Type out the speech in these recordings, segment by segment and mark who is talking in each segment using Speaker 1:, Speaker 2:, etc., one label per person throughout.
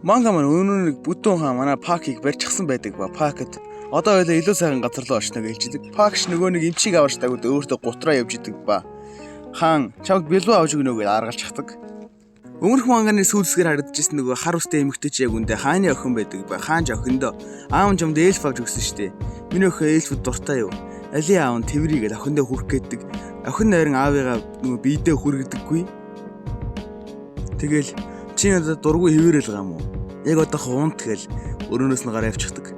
Speaker 1: Манга маань өнөө нэг бүтэн хаа манай пакийг барьчихсан байдаг ба пакет. Одоо ойлоо илүү сайхан газар руу очно гэж хэлдэг. Пакш нөгөө нэг эмчийг аварч тагууд өөртөө гутраа явж идэг ба. Хаан чамд бэлүү авч өгнө гэж аргалж хатдаг. Өмнөх манганы сүүлсгээр харагдажсэн нөгөө хар устай эмэгтэй чи яг үндэ хааны охин байдаг ба. Хаан ч охиндоо аав чамд эльф авч өгсөн штэ. Миний охин эльфүүд дуртай юу? Али аав нь тэврийгээд охиндоо хүрх гээдэг. Охин нойрон аавыгаа нөгөө биедээ хүргдэггүй. Тэгэл чи надад дургүй хэвээрэл байгаа юм уу? Яг одоо хуунт гэл өрөөнөөс нь гараа явчихдаг.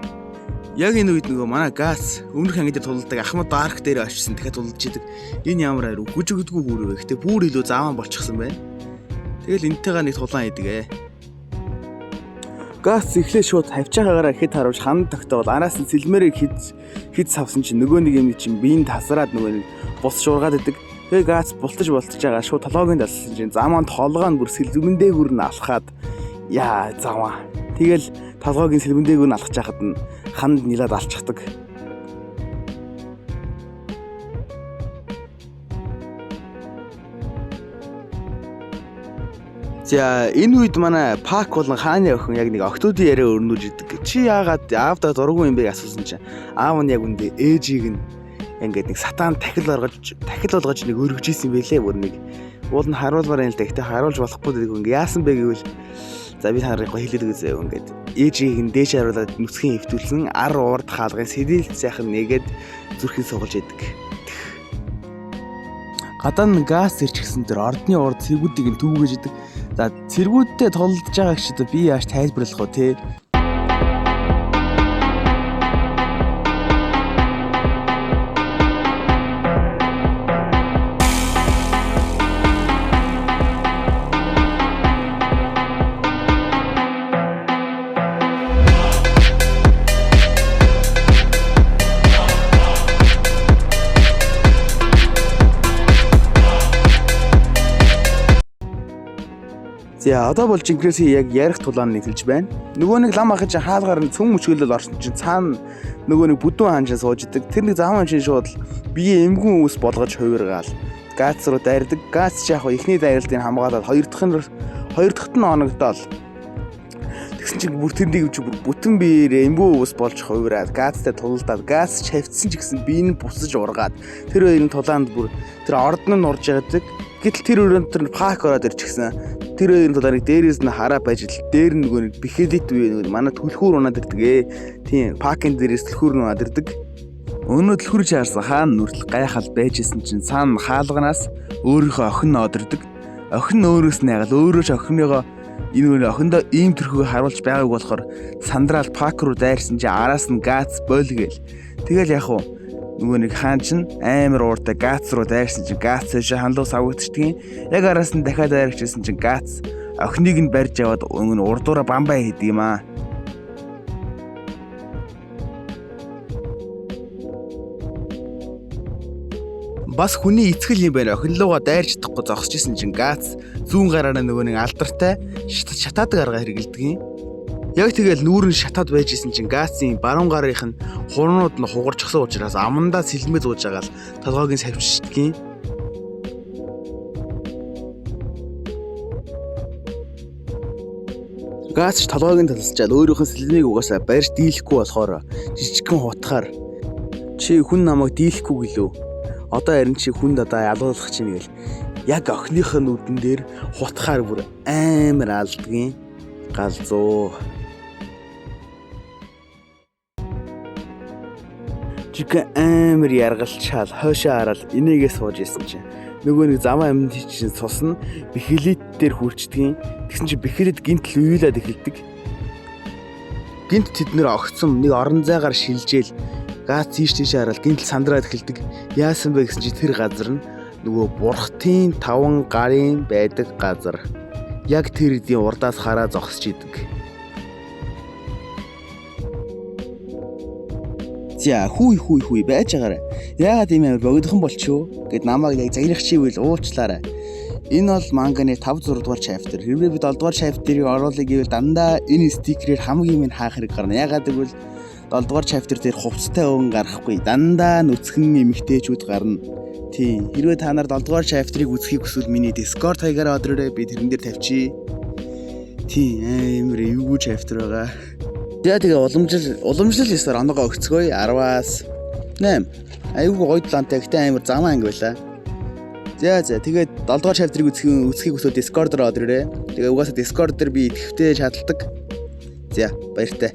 Speaker 1: Яг энэ үед нөгөө манай газ өмнөх анги дээр тулдаг Ахмад Дарк дээр очсон дахиад тулж идэг. Энэ ямар ариу гүжигдгүү хүрвэ. Гэтэ бүр илүү зааван болчихсон байна. Тэгэл энтэйгээ нэг тулаан идэг. Газ эхлээ шууд хавчаагаараа хэд харуулж ханд тогтоол араас нь сэлмэрийг хэд савсан чинь нөгөө нэг юм чинь биеинд тасраад нөгөө нэг бус шуургаад идэг. Тэгээ газ бултаж байгаа шууд толгойн далсан чинь замаанд толгоо нь бүр сэлмэн дээгүүр нь алхаад яа заваа. Тэгэл толгойн сэлмэн дээгүүр нь алхаж байхад нь ханд нилаад алчихдаг. За энэ үед манай пак болон хааны охин яг нэг октодын яриа өрнүүлж идэг. Чи яагаад аавдаа дургүй юм бэ асуусан чинь аав нь яг үндэ ээжийг нь ингээд нэг сатан тахил болгож нэг өргөж ийсэн байлээ бүр нэг уул нь харуулмаар юм л да. Гэтэ харуулж болохгүй гэдэг ингээ яасан бэ гэвэл за би танарыг хэлээд үзье ингээд ээжийг нь дээш харуулад нүцгэн хөвтүүлсэн ар уурд хаалгын сэдэлт сайхан нэгээд зүрхийн сугалж идэг. Гадаа нь газ ирчихсэн тэр ордны урд цэргүүдийг нь түүгэж идэг. За цэргүүдтэй толдож байгаа гэхэд би яаж тайлбарлах вэ те? За одоо бол жинхэнэсээ яг ярих тулаан нэгэлж байна. Нөгөө нэг лам ахиж хаалгаар нь цөм мөчгөлөл орсон чинь цаана нөгөө нэг бүдүүн хаанчаа сууж идэг. Тэр нэг заван чинь шууд бие эмгэн ус болгож хувиргаал. Газ руу дайрдаг. Газ ч яг ихний дайралтыг хамгаалаад хоёр дахьт нь оногдоол. Тэгсэн чинь бүр тэрнийг чи бүр бүтэн биеэр эмгэн ус болж хувираад газтай тулалдаад газ чавцсан ч гэсэн бие нь бусаж ургаад тэр хоёрын тулаанд бүр тэр ордон нь урж яадаг. Гэтэл тэр өрөөнд тэр пак ороод ирчихсэн. Тэр хоёрын тулааныг дээрээс нь хараа байж л дээр нь нөгөө нэг бихэлит үе нөгөө манай түлхүүр унаад ирдэг. Тийм пакын дээрээс түлхүүр унаад ирдэг. Өнөө түлхүүр чаарсан хаан нүртэл гайхал байжсэн чинь цаана хаалганаас өөрийнхөө охин ноод ирдэг. Охин нь өөрөөс нь ягаад өөрөө ч охиныгоо энэ охиндоо ийм төрхөөр харуулж байгааг болохоор сандраал пак руу дайрсан чинь араас нь газ бойлгээл. Тэгэл яг уу нөгөө нэг хаан чинь амар ууртай газ руу дайрсан чинь газ цаашаа ханлуус авагдчихдгийг. Яг араас нь дахиад дайрчихсан чинь газ охиныг нь барьж аваад өнгө урдуура бамбай хийдэг юм аа. Бас хүний эцгэл юм байна. Охинлууга дайрч чадахгүй зогсчихсэн чинь газ зүүн гараараа нөгөө нэг алдартай шатаадаг арга хэрэгэлдэг юм. Яг тэгэл нүүрэн шатаад байжсэн чинь газын баруун гарынх нь хурнууд нь хугарчихсан учраас амандаа сэлмээ зууж байгаа л толгойг нь савччихдгийг. Газ ч толгойг нь талсчаад өөрийнхөө сэлмийг угаасаа барьж дийлэхгүй болохоор жижигхэн хутгаар чи хүн намайг дийлэхгүй гэлөө. Одоо харин чи хүнд одоо ялуулах чинь гэл яг охиных нь нүдэн дээр хутгаар бүр амар алдгийн галзуу. Жиг амар яргалчаал хойшоо хараад инээгээ сууж исэн чинь нөгөө нэг заваа амьд чинь цусна бихэлит дээр хүрчдгийн. Тэгсэн чинь бихэлит гинт л уйлаад эхэлдэг. Гинт тэд нэр огцсон нэг орон зайгаар шилжээл газ тийш хараад гинт л сандраад эхэлдэг. Яасан бэ гэсэн чинь тэр газар нь нөгөө бурхтын 5 гарын байдаг газар. Яг тэр эдийн урдаас хараа зогсож идэг. За хүй байж байгаарай. Яагаад ийм амар богдохон болчихоо гэд намайг яг загнах чивэл уучлаарай. Энэ бол манганы 5 6 дугаар chapter. Хэрвээ бид 7 дугаар chapter-ыг оруулах гэвэл дандаа энэ стикерээр хамгийн минь хаах хэрэг гарна. Яагаад гэвэл 7 дугаар chapter дээр хувцастай өвн гарахгүй. Дандаа нүцгэн эмэгтэйчүүд гарна. Тийм. Хэрвээ та нар 7 дугаар chapter-ыг үзхийг хүсвэл миний Discord хаягаар ордорой. Би тэрэн дээр тавьчих. Тийм амар эвгүй chapter байгаа. За тэгээ уламжлал ёсоор оноогоо өгцгөөе 10-аас 8. Айгүй гоё талантай гэхдээ амар замаа анги байлаа. За тэгээд 7 дугаар chapter-ыг үзхийг хүсвэл Discord-оор ороод ирээрэй. Тэгээ угаасаа Discord дээр би идэвхтэй шаардлагадаг. За баяртай.